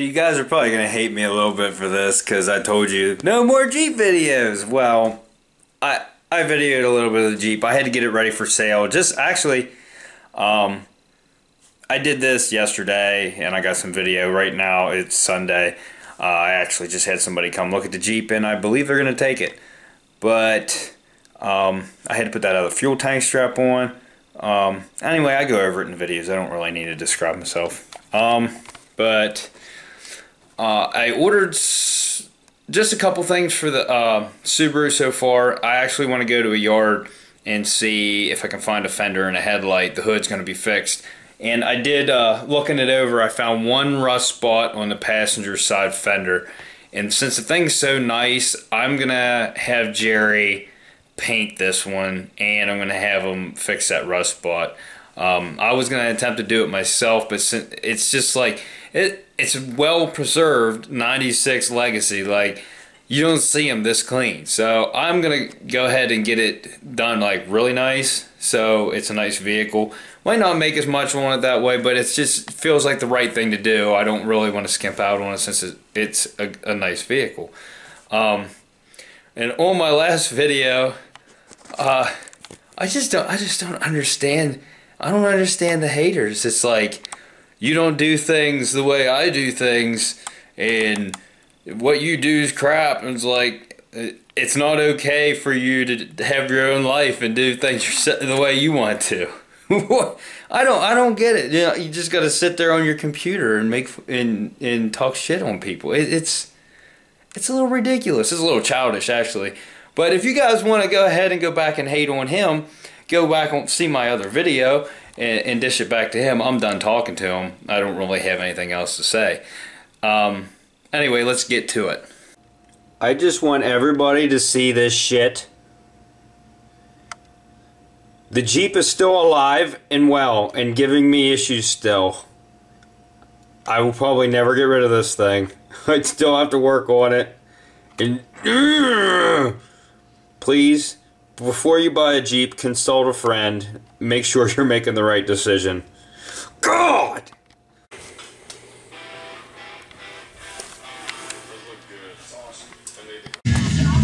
you guys are probably going to hate me a little bit for this because I told you no more Jeep videos. Well, I videoed a little bit of the Jeep. I had to get it ready for sale. Just actually, I did this yesterday and I got some video. Right now it's Sunday. I actually just had somebody come look at the Jeep and I believe they're going to take it. But I had to put that other fuel tank strap on. Anyway, I go over it in the videos. I don't really need to describe myself. But I ordered just a couple things for the Subaru so far. I actually want to go to a yard and see if I can find a fender and a headlight. The hood's going to be fixed. And I did, looking it over, I found one rust spot on the passenger side fender. And since the thing's so nice, I'm going to have Jerry paint this one and I'm going to have him fix that rust spot. I was going to attempt to do it myself, but since it's just like, it's well preserved 96 Legacy. Like, you don't see them this clean. So I'm going to go ahead and get it done like really nice. So it's a nice vehicle. Might not make as much on it that way, but it just feels like the right thing to do. I don't really want to skimp out on it since it's a nice vehicle. And on my last video, I just don't understand. I don't understand the haters. It's like, you don't do things the way I do things, and what you do is crap. And it's like, it's not okay for you to have your own life and do things the way you want to. I don't get it. You know, you just got to sit there on your computer and and talk shit on people. It's a little ridiculous. It's a little childish, actually. But if you guys want to go ahead and go back and hate on him, go back and see my other video and dish it back to him. I'm done talking to him. I don't really have anything else to say. Anyway, let's get to it. I just want everybody to see this shit. The Jeep is still alive and well and giving me issues still. I will probably never get rid of this thing. I'd still have to work on it. And please, before you buy a Jeep, consult a friend. Make sure you're making the right decision. God!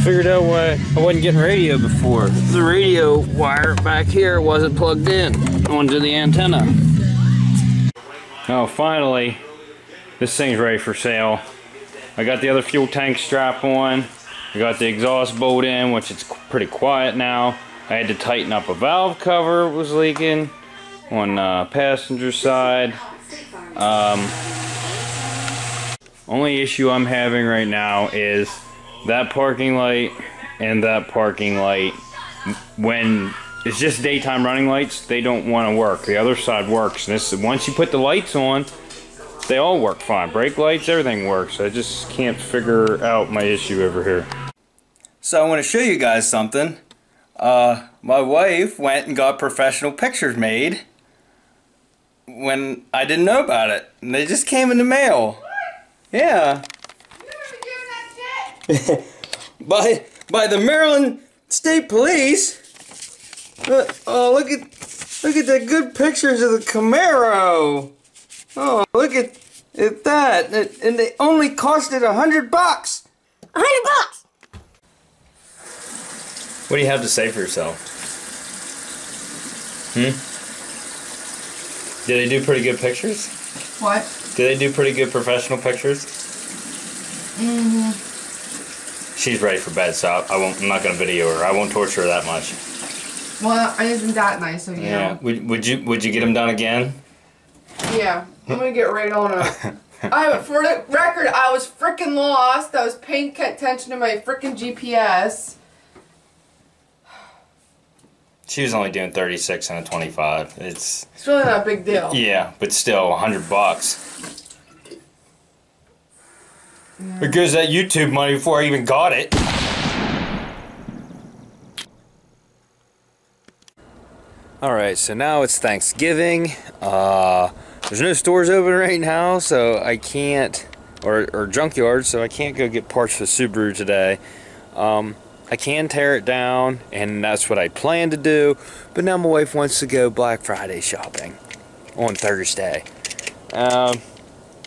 Figured out why I wasn't getting radio before. The radio wire back here wasn't plugged in onto the antenna. Oh, finally, this thing's ready for sale. I got the other fuel tank strap on. I got the exhaust bolt in, which is pretty quiet now. I had to tighten up a valve cover, it was leaking on passenger side. Only issue I'm having right now is that parking light and that parking light. When it's just daytime running lights, they don't want to work. The other side works. And once you put the lights on, they all work fine. Brake lights, everything works. I just can't figure out my issue over here. So I want to show you guys something. My wife went and got professional pictures made when I didn't know about it. And they just came in the mail. What? Yeah. You never doing that shit? by the Maryland State Police. Oh, look at the good pictures of the Camaro. Oh, look at that. And they only costed $100. $100. What do you have to say for yourself? Did they do pretty good pictures? What? Did they do pretty good professional pictures? Mm-hmm. She's ready for bed, so I'm not gonna video her. I won't torture her that much. Well, I isn't that nice, so yeah. Would you get them done again? Yeah, I'm gonna get right on it. For the record, I was freaking lost. I was paying attention to my freaking GPS. She was only doing 36 and a 25. It's really not a big deal. Yeah, but still, $100. Yeah. It goes that YouTube money before I even got it. Alright, so now it's Thanksgiving. There's no stores open right now, so I can't, or junkyards, so I can't go get parts for the Subaru today. I can tear it down, and that's what I plan to do, but now my wife wants to go Black Friday shopping on Thursday.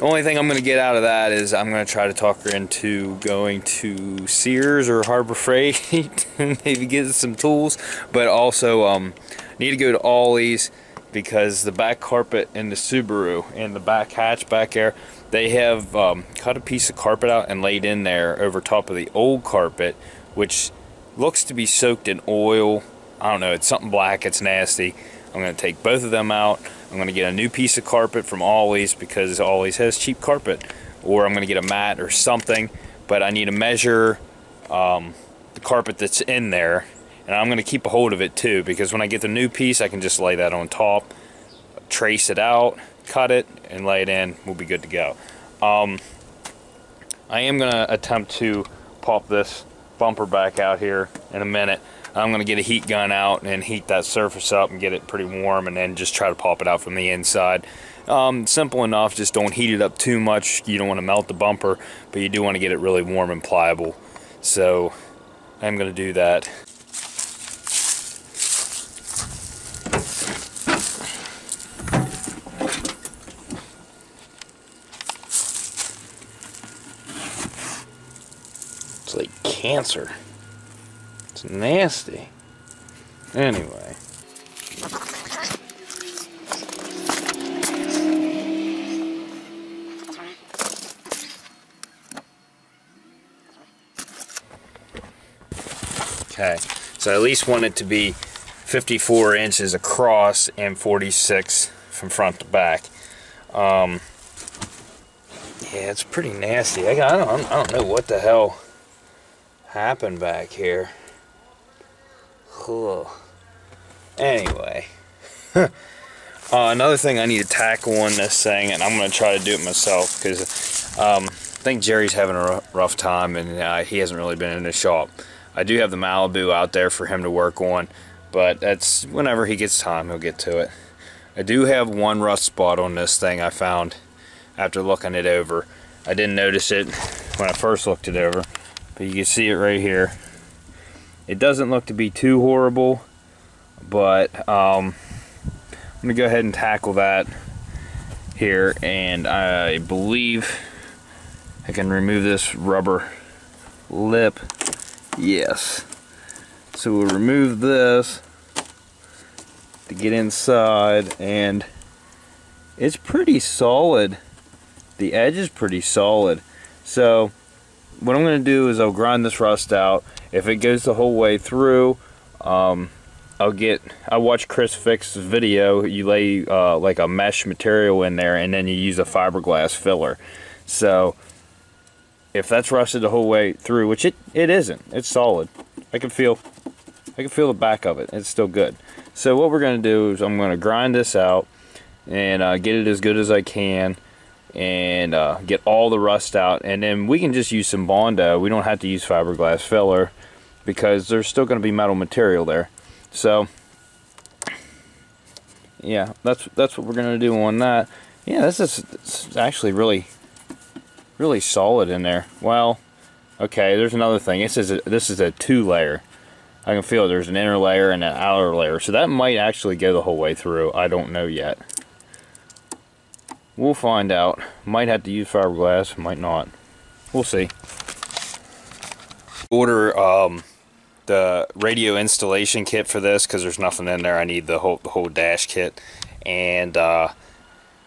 The only thing I'm going to get out of that is I'm going to try to talk her into going to Sears or Harbor Freight and maybe get some tools. But also need to go to Ollie's, because the back carpet in the Subaru and the back hatch back there, they have cut a piece of carpet out and laid in there over top of the old carpet, which looks to be soaked in oil. I don't know, it's something black, it's nasty. I'm going to take both of them out. I'm going to get a new piece of carpet from Ollie's, because Ollie's has cheap carpet. Or I'm going to get a mat or something. But I need to measure the carpet that's in there. And I'm going to keep a hold of it too, because when I get the new piece, I can just lay that on top, trace it out, cut it, and lay it in. We'll be good to go. I am going to attempt to pop this bumper back out here in a minute. I'm going to get a heat gun out and heat that surface up and get it pretty warm, and then just try to pop it out from the inside. Simple enough, just don't heat it up too much. You don't want to melt the bumper, but you do want to get it really warm and pliable. So I'm going to do that. It's like cancer. It's nasty. Anyway. Okay, so I at least want it to be 54 inches across and 46 from front to back. Yeah, it's pretty nasty. I don't know what the hell happened back here. Cool. Anyway, another thing I need to tackle on this thing, and I'm going to try to do it myself, because I think Jerry's having a rough time, and he hasn't really been in the shop. I do have the Malibu out there for him to work on, but that's whenever he gets time, he'll get to it. I do have one rust spot on this thing I found after looking it over. I didn't notice it when I first looked it over, but you can see it right here. It doesn't look to be too horrible, but I'm going to go ahead and tackle that here, and I believe I can remove this rubber lip. Yes. So we'll remove this to get inside, and it's pretty solid. The edge is pretty solid. So what I'm going to do is I'll grind this rust out. If it goes the whole way through, I watched Chris Fix's video. You lay like a mesh material in there, and then you use a fiberglass filler. So if that's rusted the whole way through, which it isn't, it's solid. I can feel the back of it. It's still good. So what we're going to do is I'm going to grind this out and get it as good as I can, and get all the rust out, and then we can just use some Bondo. We don't have to use fiberglass filler, because there's still going to be metal material there. So yeah, that's what we're going to do on that. Yeah, this is actually really solid in there. Well, okay, there's another thing. This is a 2-layer. I can feel there's an inner layer and an outer layer, so that might actually go the whole way through. I don't know yet. We'll find out. Might have to use fiberglass, might not. We'll see. Order the radio installation kit for this, because there's nothing in there. I need the whole dash kit, and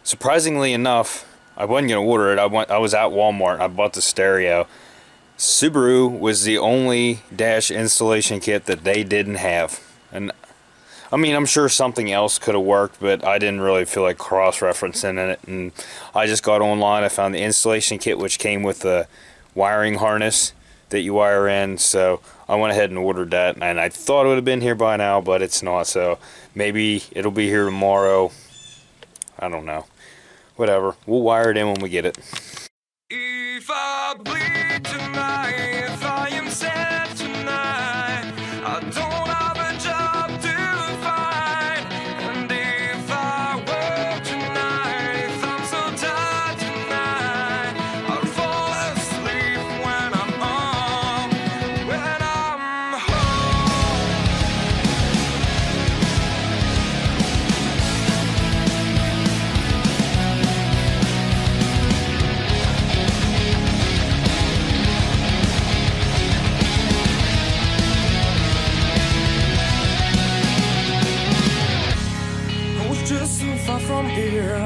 surprisingly enough, I wasn't gonna order it. I was at Walmart. I bought the stereo. Subaru was the only dash installation kit that they didn't have, and I mean, I'm sure something else could have worked, but I didn't really feel like cross-referencing it, and I just got online. I found the installation kit, which came with the wiring harness that you wire in, so I went ahead and ordered that, and I thought it would have been here by now, but it's not, so maybe it'll be here tomorrow. I don't know. Whatever. We'll wire it in when we get it. If I bleed tonight, if I am sad tonight, I don't have a job to find. And if I work tonight, if I'm so tired tonight, I'll fall asleep when I'm home. just so far from here,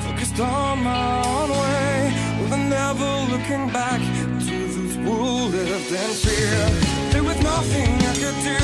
focused on my own way, with never looking back to those who lived in fear. There was nothing I could do,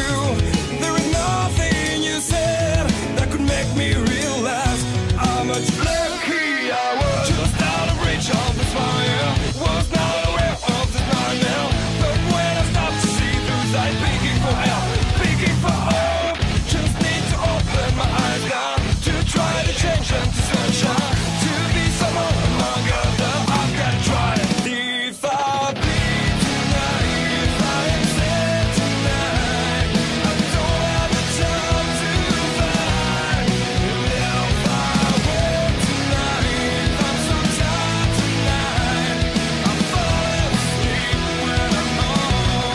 there was nothing you said that could make me realize how much lucky I was. Just out of reach of the fire, was not aware of the nightmare, but when I stopped to see through sight, begging for help, begging for hope, just need to open my eyes now to try to change them to sunshine, to be someone among others. I've got to try. If I bleed tonight, if I am sad tonight, I don't have the time to fight. If I wake tonight, I'm so tired tonight, I'm falling asleep when I'm home,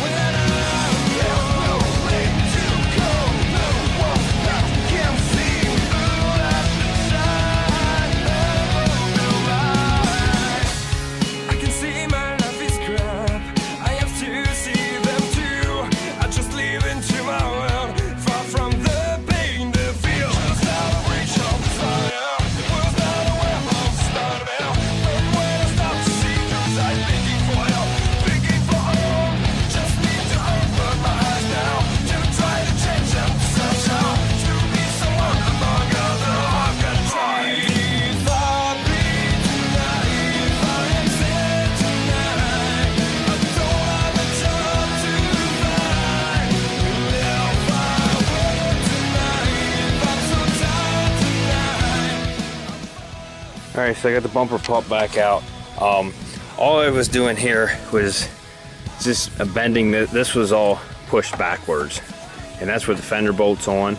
when I'm no way to go, no one that can see through that shine of the light. I can see my life is crap, I have to see them too. I just live into my world, far from the pain, the feel. Just out of reach of desire, was not aware of the start of hell, but when I stopped to see through sight, begging for help, begging for hope, just need to open my eyes now to try to change them to sunshine, to be someone among others. I've got to try. If I bleed tonight, if I am sad tonight, I don't have the time to fight. If I wake tonight, if I'm so tired tonight. Alright, so I got the bumper pop back out. All I was doing here was just bending. This was all pushed backwards, and that's where the fender bolt's on.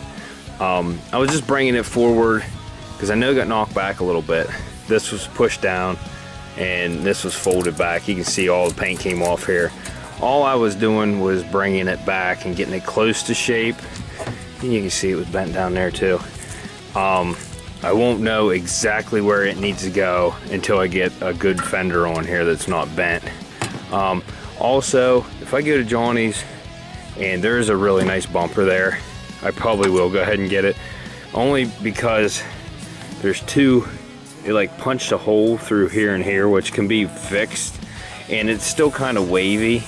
I was just bringing it forward because I know it got knocked back a little bit. This was pushed down and this was folded back. You can see all the paint came off here. All I was doing was bringing it back and getting it close to shape, and you can see it was bent down there too. I won't know exactly where it needs to go until I get a good fender on here that's not bent. Also, if I go to Johnny's and there's a really nice bumper there, I probably will go ahead and get it, only because there's two, it like punched a hole through here and here, which can be fixed, and it's still kind of wavy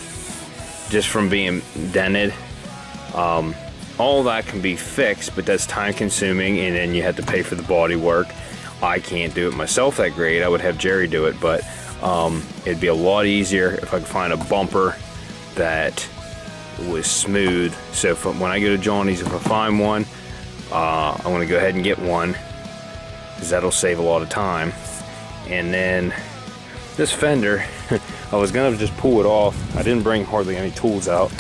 just from being dented. All that can be fixed, but that's time consuming, and then you have to pay for the body work. I can't do it myself that great. I would have Jerry do it, but it'd be a lot easier if I could find a bumper that was smooth. So when I go to Johnny's, if I find one, I want to go ahead and get one, because that'll save a lot of time. And then this fender, I was gonna just pull it off. I didn't bring hardly any tools out.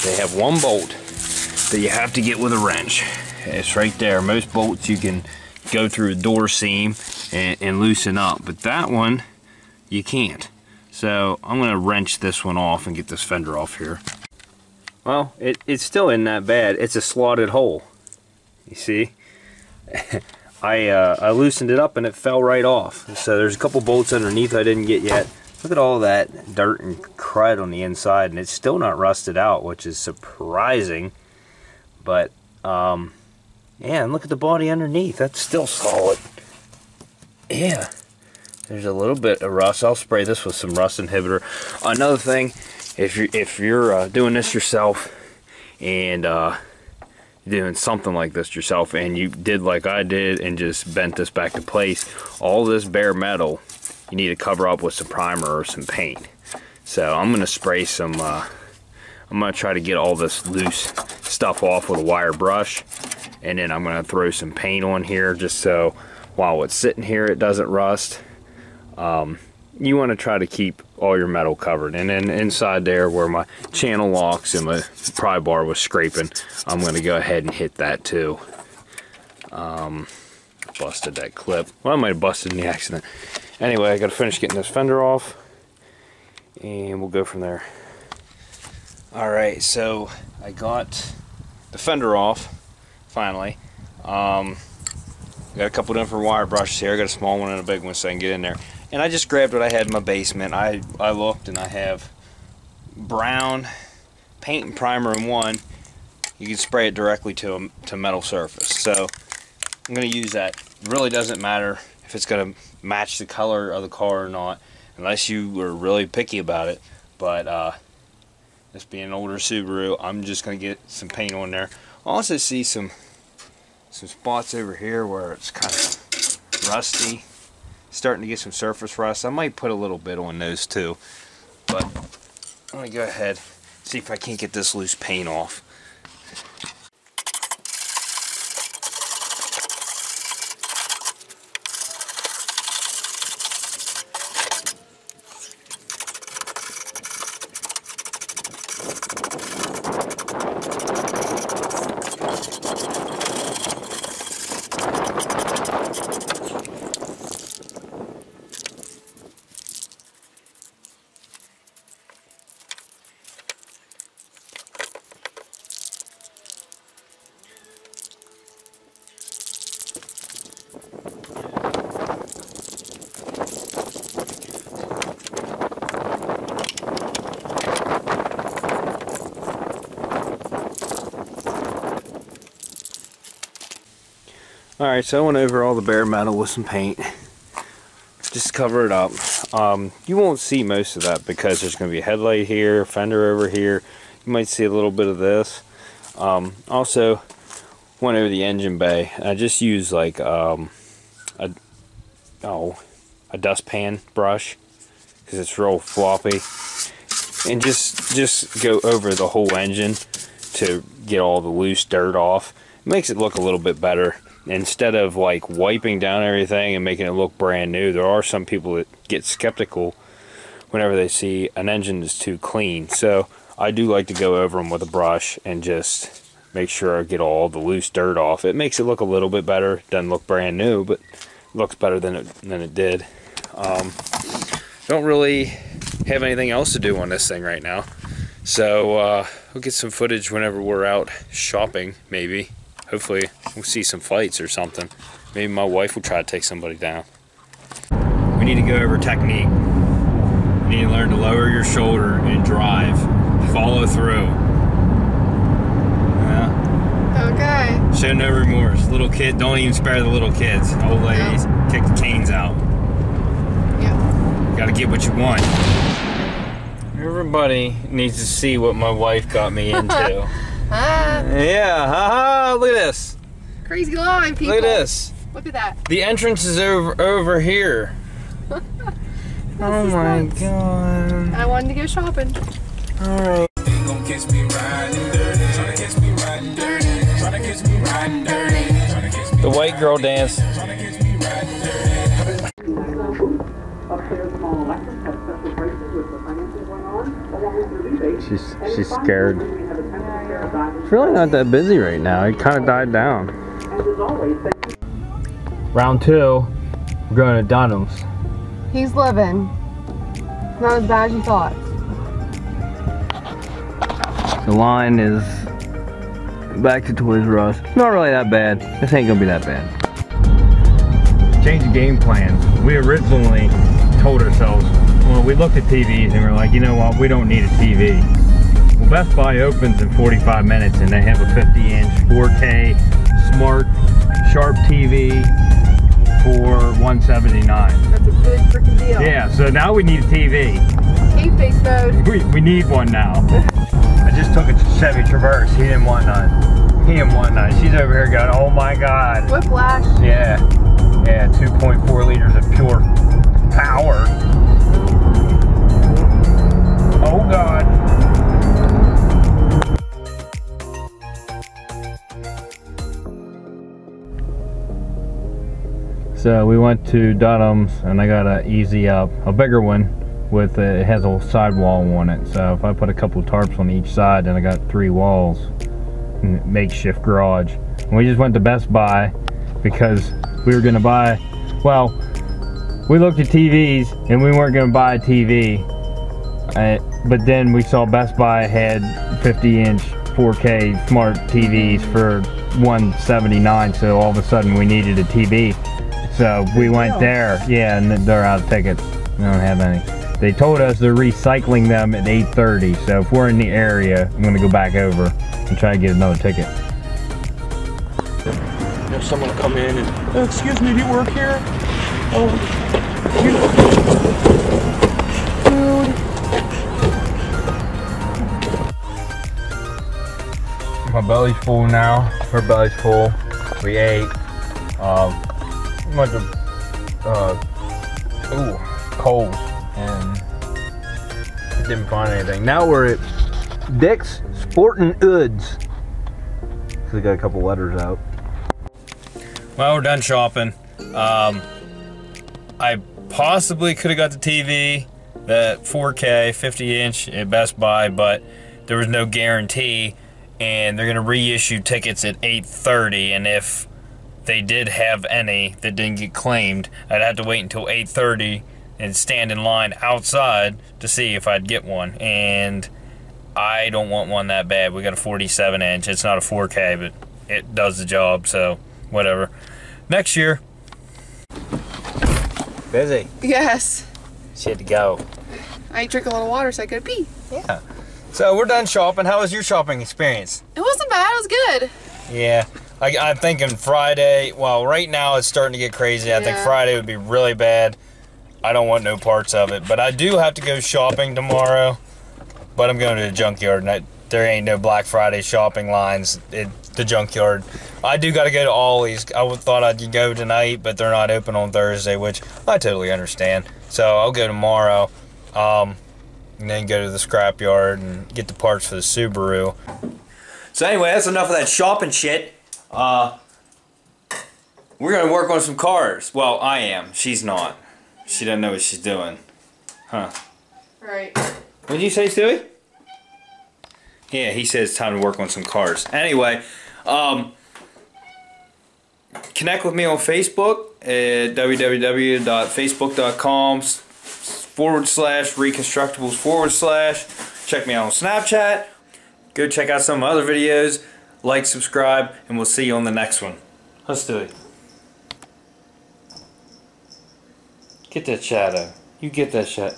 They have one bolt that you have to get with a wrench. It's right there. Most bolts you can go through a door seam and loosen up, but that one you can't. So I'm gonna wrench this one off and get this fender off here. Well, it's still in that bad. It's a slotted hole. You see? I loosened it up and it fell right off. So there's a couple bolts underneath I didn't get yet. Look at all that dirt and crud on the inside, and it's still not rusted out, which is surprising. But yeah, and look at the body underneath. That's still solid. Yeah, there's a little bit of rust. I'll spray this with some rust inhibitor. Another thing, if you're doing this yourself and doing something like this yourself, and you did like I did and just bent this back to place, all this bare metal you need to cover up with some primer or some paint. So I'm gonna spray some. I'm gonna try to get all this loose stuff off with a wire brush, and then I'm gonna throw some paint on here just so while it's sitting here it doesn't rust. You want to try to keep all your metal covered, and then inside there where my channel locks and my pry bar was scraping, I'm gonna go ahead and hit that too. Busted that clip. Well, I might have busted in the accident. Anyway, I gotta finish getting this fender off and we'll go from there. Alright, so I got the fender off finally. Got a couple different wire brushes here. I got a small one and a big one so I can get in there. And I just grabbed what I had in my basement. I looked and I have brown paint and primer in one. You can spray it directly to a metal surface. So I'm going to use that. It really doesn't matter if it's going to match the color of the car or not, unless you are really picky about it. But this being an older Subaru, I'm just going to get some paint on there. I also see some spots over here where it's kind of rusty, starting to get some surface rust. I might put a little bit on those too, but I'm going to go ahead, see if I can't get this loose paint off. Alright, so I went over all the bare metal with some paint. Just cover it up. You won't see most of that because there's going to be a headlight here, fender over here. You might see a little bit of this. Also, went over the engine bay. I just used like a dustpan brush because it's real floppy. And just go over the whole engine to get all the loose dirt off. It makes it look a little bit better. Instead of like wiping down everything and making it look brand new, there are some people that get skeptical whenever they see an engine is too clean. So I do like to go over them with a brush and just make sure I get all the loose dirt off. It makes it look a little bit better. Doesn't look brand new, but looks better than it did. Don't really have anything else to do on this thing right now. So we'll get some footage whenever we're out shopping, maybe. Hopefully we'll see some fights or something. Maybe my wife will try to take somebody down. We need to go over technique. You need to learn to lower your shoulder and drive. Follow through. Yeah. Okay. Show no remorse. Little kid, don't even spare the little kids. Old ladies, kick the canes out. Yeah. Gotta get what you want. Everybody needs to see what my wife got me into. Yeah, haha, look at this. Crazy line, people. Look at this. Look at that. The entrance is over here. Oh my god. I wanted to go shopping. Alright. The white girl dance. She's scared. It's really not that busy right now. It kind of died down. Round 2, we're going to Dunham's. He's living. Not as bad as you thought. The line is back to Toys R Us. Not really that bad. This ain't gonna be that bad. Change the game plans. We originally told ourselves, well, we looked at TVs and we're like, you know what, we don't need a TV. Well, Best Buy opens in 45 minutes and they have a 50-inch 4K smart sharp TV for $179. That's a big freaking deal. Yeah, so now we need a TV. Game face mode. We need one now. I just took a Chevy Traverse. He didn't want none. He didn't want none. She's over here going, oh my god. Whiplash. Yeah. Yeah, 2.4 liters of pure power. Oh god. So we went to Dunham's and I got a Easy Up, a bigger one with it has a sidewall on it. So if I put a couple of tarps on each side, then I got 3 walls, makeshift garage. And we just went to Best Buy because we were gonna buy, well, we looked at TVs and we weren't gonna buy a TV, but then we saw Best Buy had 50-inch 4K smart TVs for $179, so all of a sudden we needed a TV. So we went there, yeah, and they're out of tickets. We don't have any. They told us they're recycling them at 8:30, so if we're in the area, I'm gonna go back over and try to get another ticket. someone to come in and, oh, excuse me, do you work here? Oh, dude. My belly's full now. Her belly's full. We ate. Went to Kohl's and didn't find anything. Now we're at Dick's Sporting Goods. So we got a couple letters out. Well, we're done shopping. I possibly could have got the TV, that 4K 50-inch at Best Buy, but there was no guarantee, and they're gonna reissue tickets at 8:30, and if they did have any that didn't get claimed, I'd have to wait until 8:30 and stand in line outside to see if I'd get one, and I don't want one that bad. We got a 47-inch. It's not a 4K, but it does the job, so whatever. Next year. Busy. Yes. She had to go. I drank a lot of water so I could pee. Yeah. So we're done shopping. How was your shopping experience? It wasn't bad. It was good. Yeah. I'm thinking Friday. Well, right now it's starting to get crazy. I think Friday would be really bad. I don't want no parts of it. But I do have to go shopping tomorrow. But I'm going to the junkyard. And there ain't no Black Friday shopping lines at the junkyard. I do got to go to Ollie's. I thought I'd go tonight, but they're not open on Thursday, which I totally understand. So I'll go tomorrow. And then go to the scrapyard and get the parts for the Subaru. So anyway, that's enough of that shopping shit. We're gonna work on some cars. Well, I am. She's not. She doesn't know what she's doing. Huh. Right. What did you say, Stewie? Yeah, he says it's time to work on some cars. Anyway, connect with me on Facebook at www.facebook.com/reconstructables/. Check me out on Snapchat. Go check out some other videos. Like, subscribe, and we'll see you on the next one. Let's do it. Get that shadow. You get that shot.